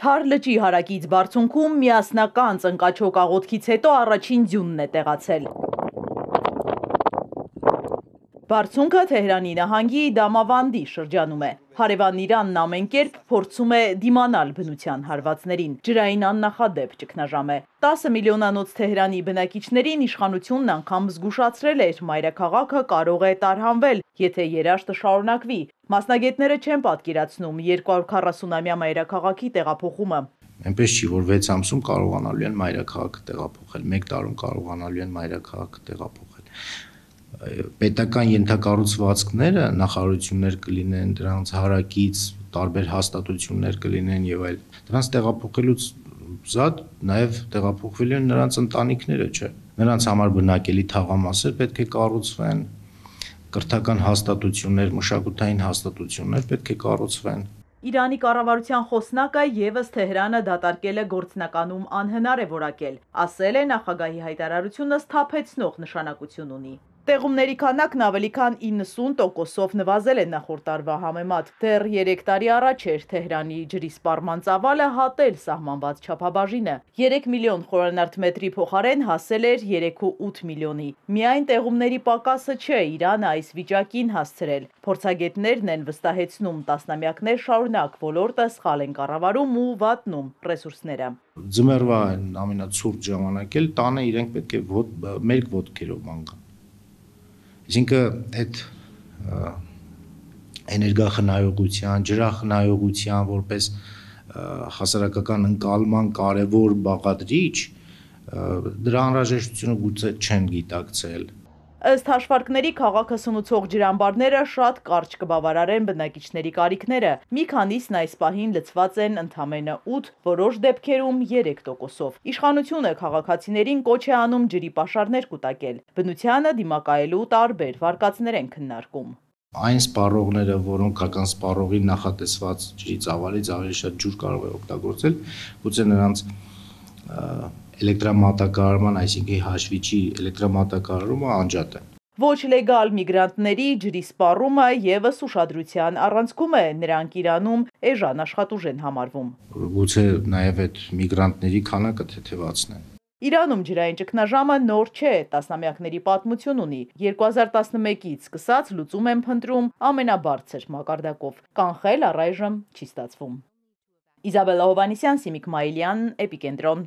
Թար լճի հարակից բարձունքում միասնական ծնկաչոք աղոթքից հետո առաջին ձյունն է տեղացել։ Բարձունքը Թեհրանի նահանգի Դամավանդի շրջանում է։ Հարևան Իրանն ամեն կերպ փորձում է դիմանալ բնության հարվածներին։ Ջրային աննախադեպ ճգնաժամ է։ 10 միլիոնանոց Թեհրանի բնակիչներին իշխանությունն անգամ զգուշացրել էր մայրաքաղաքը կարող է տարհանվել, եթե երաշտը շարունակվի։ Մասնագետները չեն պատկերացնում 240-ամյա մայրաքաղաքի տեղափոխումը։ Այնպես չի, որ 6 ամսում կարողանալու են մայրաքաղաքը տեղափոխել, 1 տարում կարողանալու են մայրաքաղաքը տեղափոխել։ Պետական ենթակառուցվածքները, նախարարություններ կլինեն, դրանց հարակից տարբեր հաստատություններ կլինեն եւ այլ։ Դրանց տեղափոխելուց զատ նաեւ տեղափոխվելու են նրանց ընտանիքները, չէ։ Նրանց համար բնակելի թաղամասեր պետք է կառուցվեն, կրթական հաստատություններ, մշակութային հաստատություններ պետք է կառուցվեն։ Իրանի կառավարության խոսնակը եւս Թեհրանը դատարկել է գործնականում անհնար է որակել, ասել է նախագահի հայտարարությունը սթափեցնող նշանակություն ունի։ Տեղումների քանակն ավելի քան 90%-ով նվազել է նախորդ տարվա համեմատ։ Դեռ 3 տարի առաջ էր Թեհրանի ջրի սպառման ծավալը հատել սահմանված չափաբաժինը։ 3 միլիոն խորանարդ մետրի փոխարեն հասել էր 3,8 միլիոնի։ Միայն տեղումների պակասը չէ Իրանը այս վիճակին հասցրել։ Փորձագետներն են վստահեցնում տասնամյակներ շարունակ ոլորտը սխալ են կառավարում ու վատնում ռեսուրսները։ Ձմեռվա ամենացուրտ ժամանակ էլ տանը իրենք պետք է մերկ ոտքերով ման գան։ Այսինքն այդ էներգախնայողության, ջրախնայողության որպես հասարակական ընկալման կարևոր բաղադրիչ դրա անհրաժեշտությունը գուցե չեն գիտակցել։ Ըստ հաշվարկների քաղաքը սնուցող ջրամբարները շատ կարճ կբավարարեն բնակիչների կարիքները։ Մի քանիսն այս պահին լցված են ընդամենը 8, որոշ դեպքերում 3%-ով։ Իշխանությունը քաղաքացիներին կոչ է անում ջրի պաշարներ կուտակել։ Բնությանը դիմակայելու տարբեր վարկածներ են քննարկում։ Այն սպառողները, որոնք քաղաքական սպառողի նախատեսված ջրի ծավալից ավելի շատ ջուր կարող է օգտագործել, գուցե նրանց էլեկտրամատակարարման, այսինքն հաշվիչի էլեկտրամատակարարումը անջատ է։ Ոչ լեգալ միգրանտների ջրի սպառումը եւս ուշադրության առանցքում է, նրանք Իրանում էժան աշխատուժ են համարվում։ Գուցե նաեւ այդ միգրանտների քանակը թեթևացնեն։ Իրանում ջրային ճգնաժամը նոր չէ, տասնամյակների պատմություն ունի։ 2011-ից սկսած լուծում են փնտրում ամենաբարձր մակարդակով։ Կանխել առայժմ չի ստացվում։ Իզաբելլա Հովհաննիսյան, Սիմիկ Մայիլյան, Էպիկենտրոն։